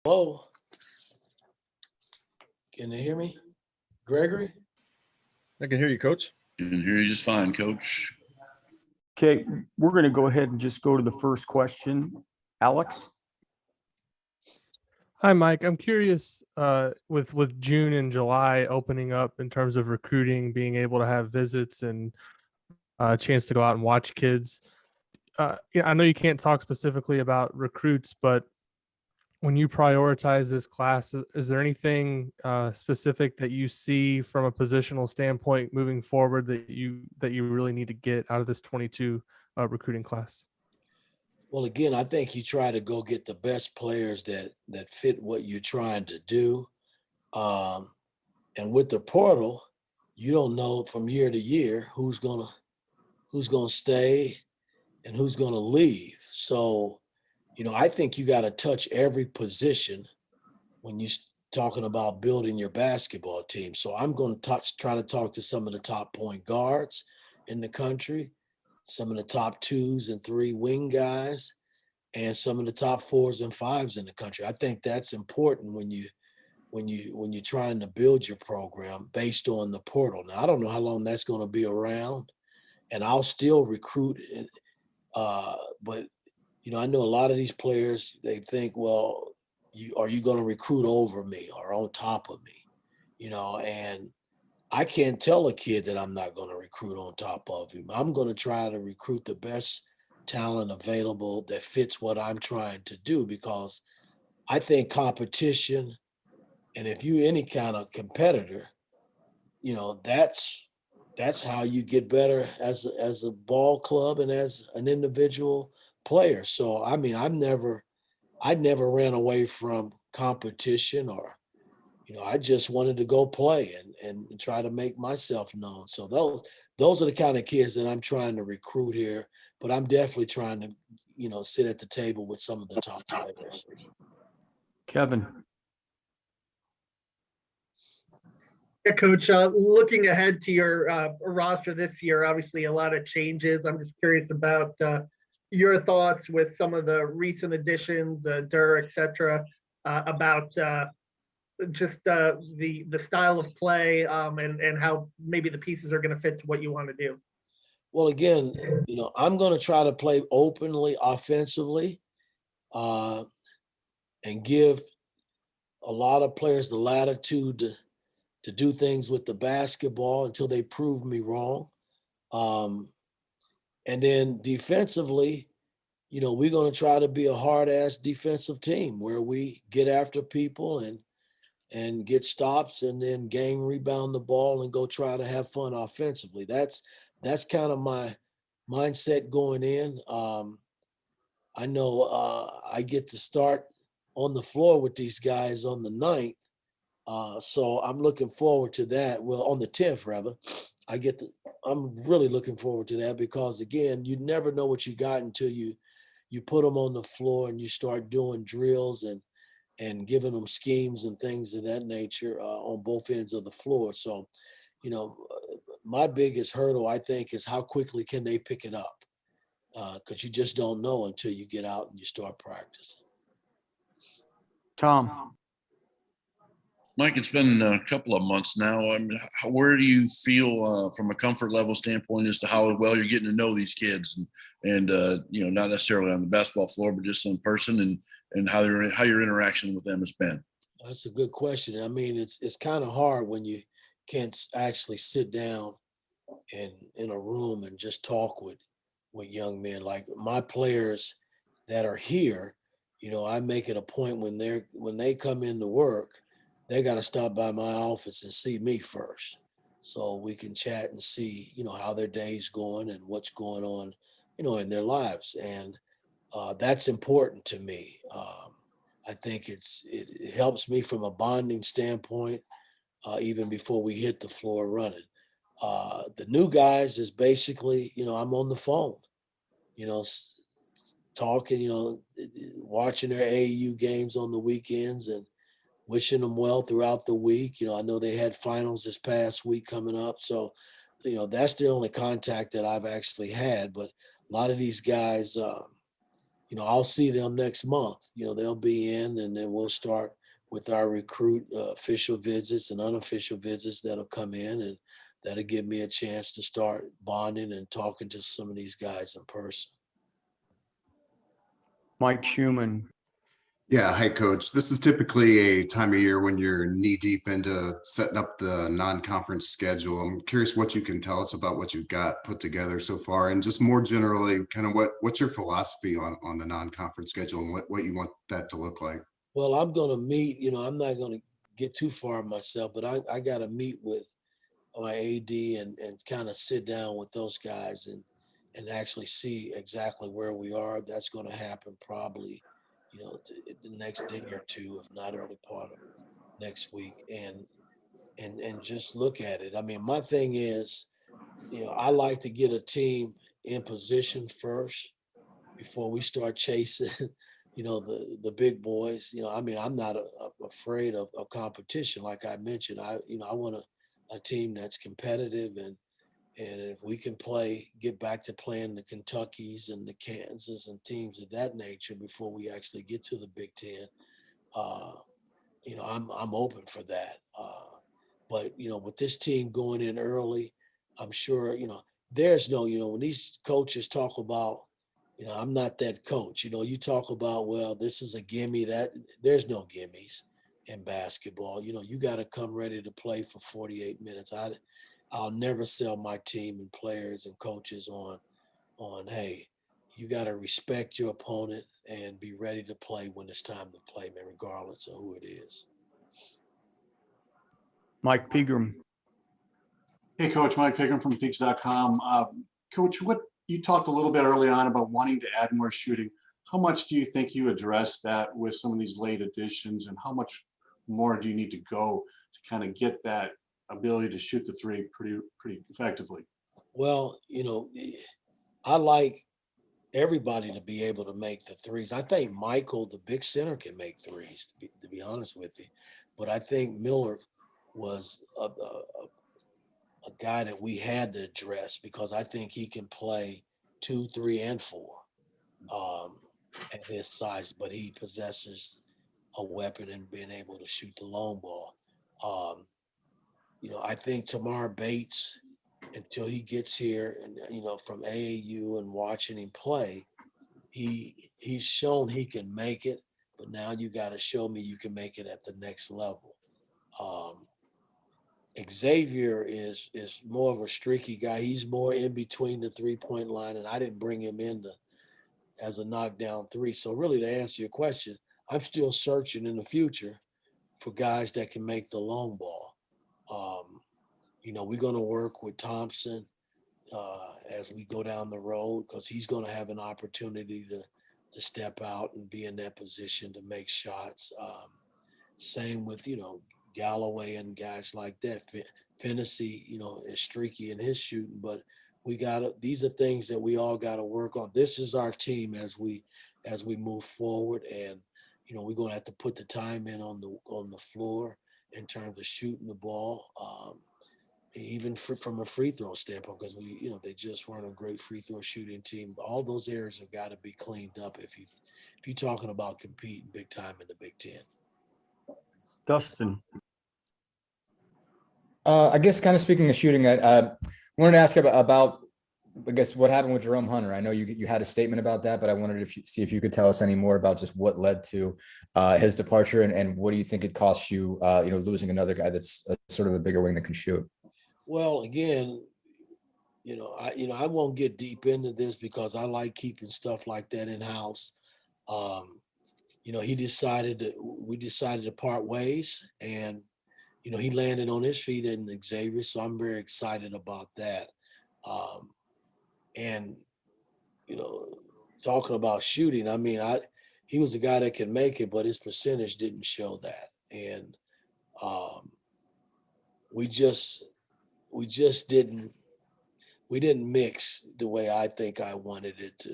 Hello, can you hear me? Gregory? I can hear you, Coach. Can hear you just fine, Coach. Okay, we're going to go ahead and just go to the first question. Alex? Hi, Mike. I'm curious, with June and July opening up in terms of recruiting, being able to have visits and a chance to go out and watch kids. I know you can't talk specifically about recruits, but when you prioritize this class, is there anything specific that you see from a positional standpoint moving forward that you really need to get out of this 22 recruiting class? Well, again, I think you try to go get the best players that fit what you're trying to do. And with the portal, you don't know from year to year who's gonna stay and who's gonna leave. So, I think you got to touch every position when you're talking about building your basketball team. So I'm going to try to talk to some of the top point guards in the country, some of the top 2s and 3 wing guys, and some of the top 4s and 5s in the country. I think that's important when you're trying to build your program based on the portal. Now I don't know how long that's going to be around, and I'll still recruit. But I know a lot of these players. They think, well, are you going to recruit over me or on top of me? And I can't tell a kid that I'm not going to recruit on top of him. I'm going to try to recruit the best talent available that fits what I'm trying to do, because I think competition, and if you any kind of competitor, that's how you get better as a ball club and as an individual player. So I mean, I never ran away from competition, or I just wanted to go play and try to make myself known. So those are the kind of kids that I'm trying to recruit here, but I'm definitely trying to, sit at the table with some of the top players. Kevin? Yeah, Coach, looking ahead to your roster this year, obviously a lot of changes. I'm just curious about your thoughts with some of the recent additions, Durr, et cetera, about just the style of play and how maybe the pieces are going to fit to what you want to do. Well, again, I'm going to try to play openly offensively and give a lot of players the latitude to do things with the basketball until they prove me wrong. And then defensively, we're going to try to be a hard-ass defensive team where we get after people and get stops and then gang rebound the ball and go try to have fun offensively. That's kind of my mindset going in. I know I get to start on the floor with these guys on the 9th. So I'm looking forward to that. Well, on the 10th, rather, I'm really looking forward to that, because again, you never know what you got until you put them on the floor and you start doing drills and giving them schemes and things of that nature on both ends of the floor. So, my biggest hurdle, I think, is how quickly can they pick it up? Because you just don't know until you get out and you start practicing. Tom? Mike, it's been a couple of months now. I mean, where do you feel from a comfort level standpoint as to how well you're getting to know these kids and not necessarily on the basketball floor, but just in person and how your interaction with them has been? That's a good question. I mean, it's kind of hard when you can't actually sit down in a room and just talk with young men. Like my players that are here, I make it a point when they come into work, they got to stop by my office and see me first, so we can chat and see how their day's going and what's going on in their lives. And that's important to me. I think it helps me from a bonding standpoint, even before we hit the floor running. The new guys is basically, I'm on the phone, talking, watching their AAU games on the weekends and wishing them well throughout the week. I know they had finals this past week coming up. So, that's the only contact that I've actually had. But a lot of these guys, I'll see them next month. They'll be in, and then we'll start with our recruit official visits and unofficial visits that'll come in, and that'll give me a chance to start bonding and talking to some of these guys in person. Mike Schumann. Yeah, hi, Coach. This is typically a time of year when you're knee deep into setting up the non-conference schedule. I'm curious what you can tell us about what you've got put together so far, and just more generally, kind of what's your philosophy on the non-conference schedule and what you want that to look like. Well, I'm going to meet, I'm not going to get too far myself, but I got to meet with my AD and kind of sit down with those guys and actually see exactly where we are. That's going to happen probably, the next day or two, if not early part of next week, and just look at it. I mean, my thing is, I like to get a team in position first before we start chasing, the big boys. I mean, I'm not afraid of competition. Like I mentioned, I want a team that's competitive, and if we can get back to playing the Kentuckys and the Kansas and teams of that nature before we actually get to the Big Ten, I'm open for that. But with this team going in early, I'm sure there's no when these coaches talk about I'm not that coach. You talk about, well, this is a gimme. That there's no gimmies in basketball. You got to come ready to play for 48 minutes. I'll never sell my team and players and coaches on hey, you got to respect your opponent and be ready to play when it's time to play, man, regardless of who it is. Mike Pegram. Hey, Coach, Mike Pickens from Pigs.com. Coach, what you talked a little bit early on about wanting to add more shooting. How much do you think you addressed that with some of these late additions, and how much more do you need to go to kind of get that ability to shoot the three pretty effectively? Well, I like everybody to be able to make the threes. I think Michael, the big center, can make threes, to be honest with you. But I think Miller was a guy that we had to address because I think he can play 2, 3, and 4 at his size, but he possesses a weapon in being able to shoot the long ball. I think Tamar Bates, until he gets here and from AAU and watching him play, he's shown he can make it, but now you got to show me you can make it at the next level. Xavier is more of a streaky guy. He's more in between the 3-point line, and I didn't bring him in as a knockdown three. So really, to answer your question, I'm still searching in the future for guys that can make the long ball. We're going to work with Thompson as we go down the road because he's going to have an opportunity to step out and be in that position to make shots. Same with, Galloway and guys like that. Fennessy, is streaky in his shooting, but these are things that we all got to work on. This is our team as we move forward, and we're going to have to put the time in on the floor in terms of shooting the ball, even from a free throw standpoint, because they just weren't a great free throw shooting team. All those areas have got to be cleaned up if you're talking about competing big time in the Big Ten. Dustin. I guess kind of speaking of shooting, I wanted to ask about I guess what happened with Jerome Hunter. I know you had a statement about that, but I wanted to see if you could tell us any more about just what led to his departure and what do you think it costs you, losing another guy that's sort of a bigger wing that can shoot. Well, again, I won't get deep into this because I like keeping stuff like that in house. We decided to part ways, and he landed on his feet in Xavier, so I'm very excited about that. And talking about shooting, I mean, he was a guy that could make it, but his percentage didn't show that, and we didn't mix the way I think I wanted it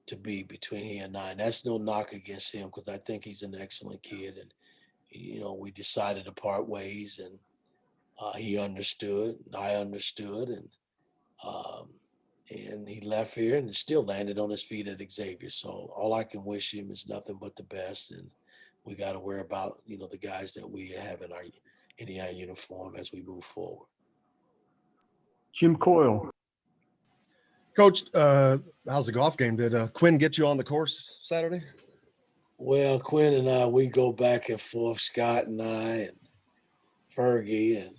to be between he and I. And that's no knock against him because I think he's an excellent kid, and we decided to part ways, and he understood, and I understood, and and he left here and still landed on his feet at Xavier. So all I can wish him is nothing but the best. And we got to worry about, the guys that we have in our uniform as we move forward. Jim Coyle. Coach, how's the golf game? Did Quinn get you on the course Saturday? Well, Quinn and I, we go back and forth, Scott and I and Fergie and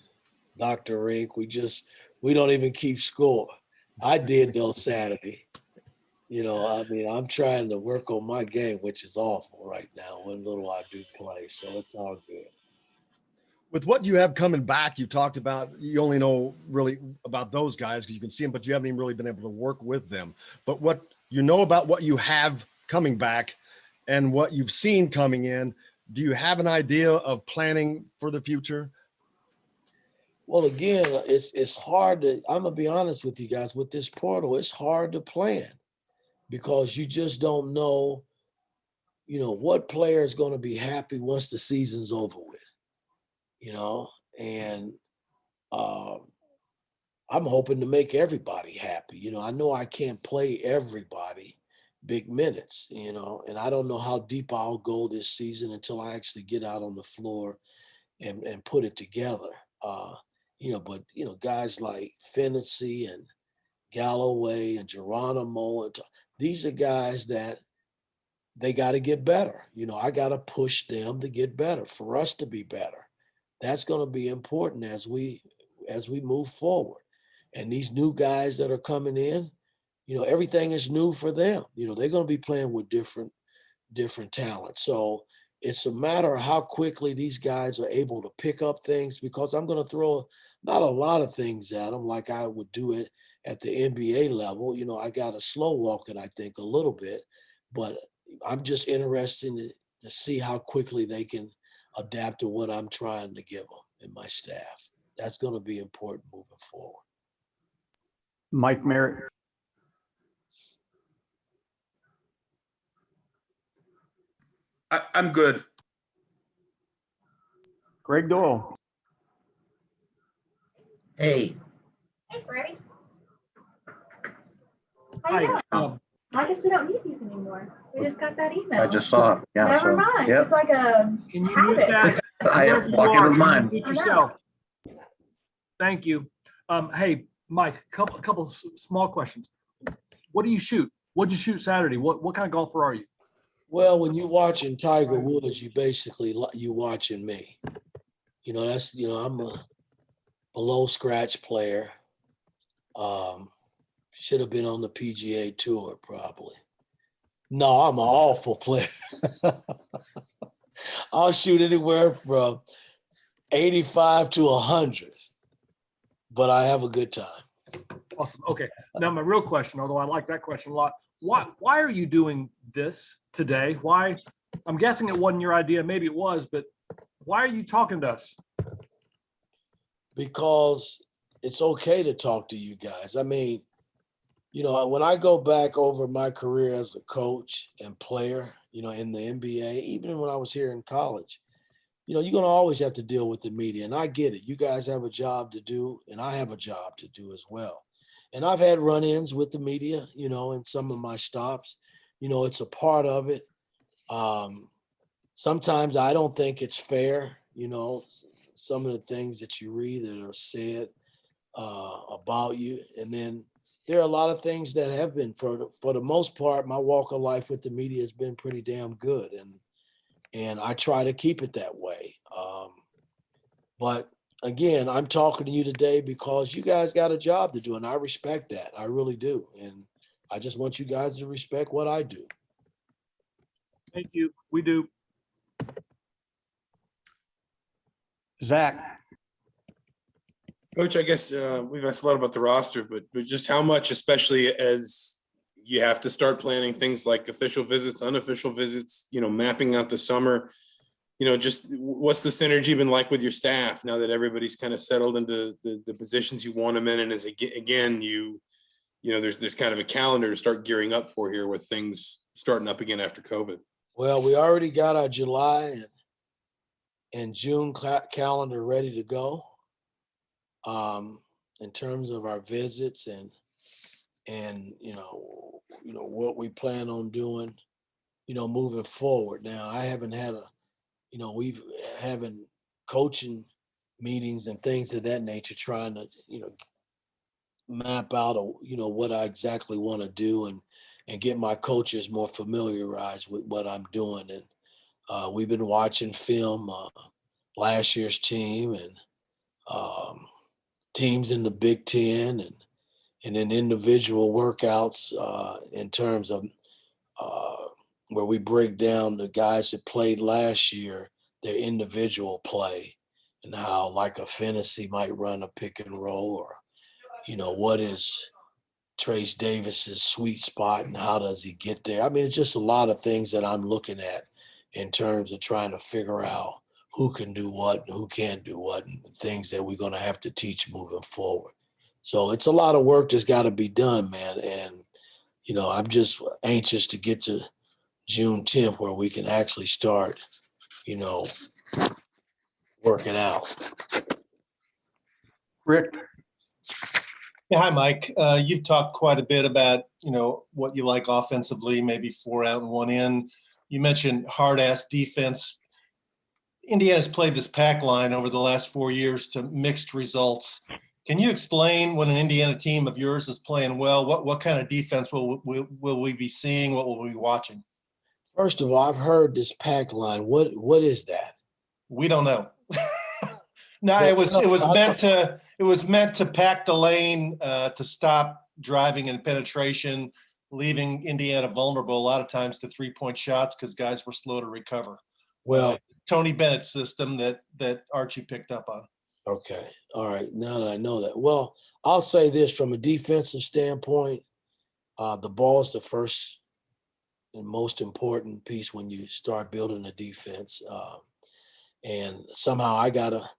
Dr. Rink. We don't even keep score. I did though Saturday. I'm trying to work on my game, which is awful right now. What little I do play, so it's all good. With what you have coming back, you talked about, you only know really about those guys because you can see them, but you haven't even really been able to work with them. But what you know about what you have coming back and what you've seen coming in, do you have an idea of planning for the future? Well, again, it's hard to, I'm gonna be honest with you guys, with this portal, it's hard to plan because you just don't know, what player is going to be happy once the season's over with, and I'm hoping to make everybody happy. I know I can't play everybody big minutes, and I don't know how deep I'll go this season until I actually get out on the floor and put it together. But guys like Finney and Galloway and Geronimo, these are guys that they got to get better. I got to push them to get better, for us to be better. That's going to be important as we move forward. And these new guys that are coming in, everything is new for them. They're going to be playing with different talents. So it's a matter of how quickly these guys are able to pick up things, because I'm going to throw not a lot of things at them like I would do it at the NBA level. I got to slow walk it, I think, a little bit, but I'm just interested to see how quickly they can adapt to what I'm trying to give them and my staff. That's going to be important moving forward. Mike Merritt. I'm good. Greg Doyle. Hey. Hey, Freddie. How you doing? I guess we don't need these anymore. We just got that email. I just saw it. Yeah. Never mind. Yep. It's like a Can you habit. mute that? I Wherever am you walking are, with can you mine. mute I know. yourself. Thank you. Hey, Mike, couple small questions. What do you shoot? What'd you shoot Saturday? What kind of golfer are you? Well, when you're watching Tiger Woods, you watching me. I'm a below scratch player. Should have been on the PGA Tour probably. No, I'm an awful player. I'll shoot anywhere from 85 to 100, but I have a good time. Awesome. Okay. Now my real question, although I like that question a lot, why are you doing this today? Why? I'm guessing it wasn't your idea. Maybe it was, but why are you talking to us? Because it's okay to talk to you guys. I mean, when I go back over my career as a coach and player, in the NBA, even when I was here in college, you're going to always have to deal with the media. And I get it. You guys have a job to do, and I have a job to do as well. And I've had run-ins with the media, in some of my stops. It's a part of it. Sometimes I don't think it's fair, some of the things that you read that are said about you. And then there are a lot of things that have been, for the most part, my walk of life with the media has been pretty damn good. And I try to keep it that way. But again, I'm talking to you today because you guys got a job to do, and I respect that. I really do. And I just want you guys to respect what I do. Thank you. We do. Zach. Coach, I guess we've asked a lot about the roster, but just how much, especially as you have to start planning things like official visits, unofficial visits, mapping out the summer, just what's the synergy been like with your staff now that everybody's kind of settled into the positions you want them in? And as again, there's kind of a calendar to start gearing up for here with things starting up again after COVID. Well, we already got our July and June calendar ready to go. In terms of our visits and what we plan on doing, moving forward. Now, I haven't had we've having coaching meetings and things of that nature, trying to, map out, what I exactly want to do and get my coaches more familiarized with what I'm doing. And we've been watching film, last year's team and teams in the Big Ten and then individual workouts in terms of where we break down the guys that played last year, their individual play, and how like a fantasy might run a pick and roll, or what is Trace Davis's sweet spot and how does he get there? I mean, it's just a lot of things that I'm looking at in terms of trying to figure out who can do what and who can't do what, and things that we're going to have to teach moving forward. So it's a lot of work that's got to be done, man. And, I'm just anxious to get to June 10th where we can actually start, working out. Rick? Yeah, hi, Mike. You've talked quite a bit about, what you like offensively, maybe 4 out and 1 in. You mentioned hard-ass defense. Indiana's played this pack line over the last 4 years to mixed results. Can you explain when an Indiana team of yours is playing well, what kind of defense will we be seeing? What will we be watching? First of all, I've heard this pack line. What is that? We don't know. No, it was meant to pack the lane, to stop driving and penetration, leaving Indiana vulnerable a lot of times to 3-point shots because guys were slow to recover. Well, Tony Bennett's system that Archie picked up on. Okay. All right. Now that I know that. Well, I'll say this from a defensive standpoint, the ball is the first and most important piece when you start building a defense. And somehow I got to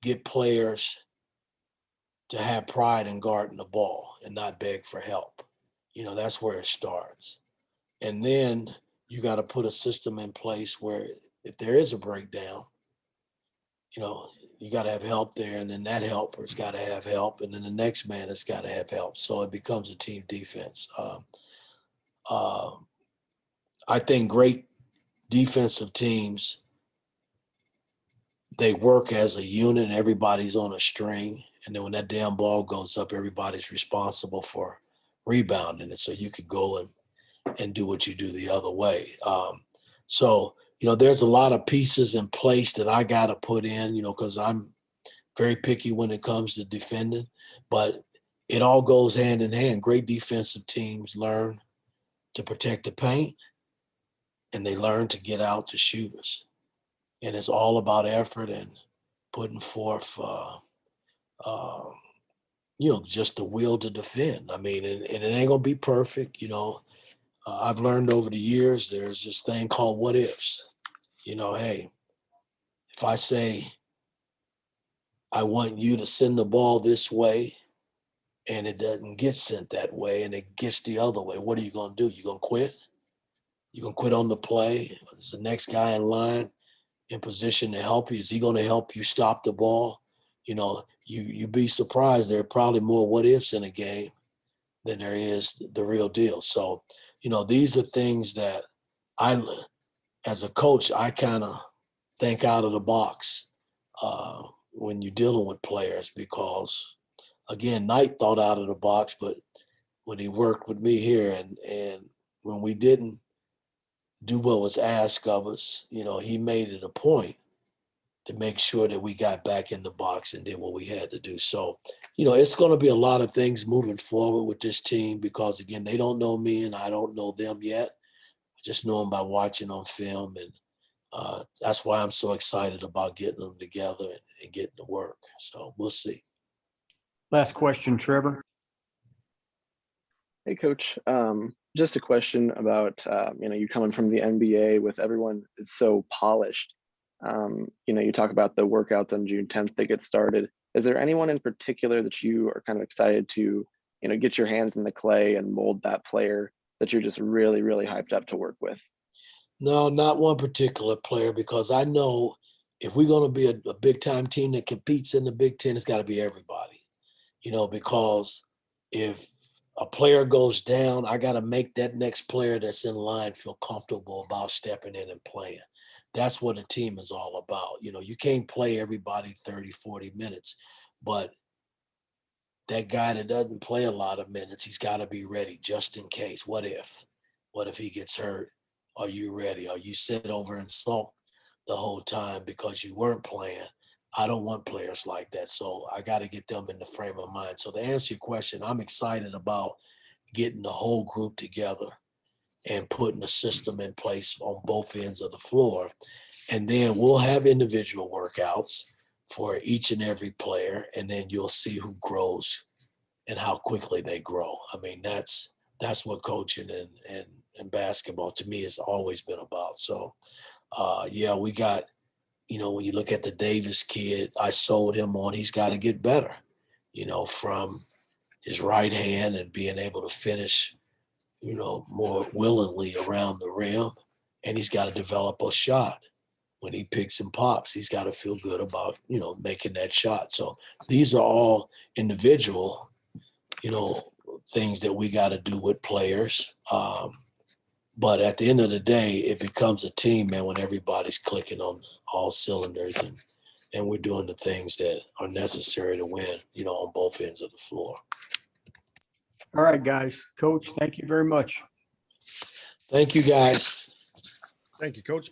get players to have pride in guarding the ball and not beg for help. That's where it starts. And then you got to put a system in place where if there is a breakdown, you got to have help there, and then that helper's got to have help, and then the next man has got to have help. So it becomes a team defense. I think great defensive teams, they work as a unit, and everybody's on a string. And then when that damn ball goes up, everybody's responsible for rebounding it. So you could go and do what you do the other way. So there's a lot of pieces in place that I got to put in, because I'm very picky when it comes to defending, but it all goes hand in hand. Great defensive teams learn to protect the paint, and they learn to get out to shooters. And it's all about effort and putting forth, just the will to defend. I mean, and it ain't going to be perfect. I've learned over the years, there's this thing called what ifs. Hey, if I say, I want you to send the ball this way and it doesn't get sent that way and it gets the other way, what are you going to do? You going to quit? You going to quit on the play? Is the next guy in line in position to help you? Is he going to help you stop the ball? You'd be surprised. There are probably more what ifs in a game than there is the real deal. So, these are things that as a coach, I kind of think out of the box when you're dealing with players, because again, Knight thought out of the box, but when he worked with me here and when we didn't do what was asked of us, he made it a point to make sure that we got back in the box and did what we had to do. So, it's going to be a lot of things moving forward with this team because, again, they don't know me and I don't know them yet. I just know them by watching on film. And that's why I'm so excited about getting them together and getting to work. So we'll see. Last question, Trevor. Hey, Coach. Just a question about, you coming from the NBA with everyone is so polished. You talk about the workouts on June 10th that get started. Is there anyone in particular that you are kind of excited to, get your hands in the clay and mold that player that you're just really, really hyped up to work with? No, not one particular player, because I know if we're going to be a big time team that competes in the Big Ten, it's got to be everybody, because if a player goes down, I got to make that next player that's in line feel comfortable about stepping in and playing. That's what a team is all about. You know, you can't play everybody 30, 40 minutes, but that guy that doesn't play a lot of minutes, he's got to be ready just in case. What if he gets hurt? Are you ready? Are you sit over and sulk the whole time because you weren't playing? I don't want players like that. So I got to get them in the frame of mind. So to answer your question, I'm excited about getting the whole group together and putting a system in place on both ends of the floor. And then we'll have individual workouts for each and every player. And then you'll see who grows and how quickly they grow. I mean, that's what coaching and basketball to me has always been about. So yeah, we got, you know, when you look at the Davis kid, I sold him on, he's got to get better, you know, from his right hand and being able to finish, you know, more willingly around the rim. And he's got to develop a shot. When he picks and pops, he's got to feel good about, you know, making that shot. So these are all individual, you know, things that we got to do with players. But at the end of the day, it becomes a team, man, when everybody's clicking on all cylinders and we're doing the things that are necessary to win, you know, on both ends of the floor. All right, guys. Coach, thank you very much. Thank you, guys. Thank you, Coach.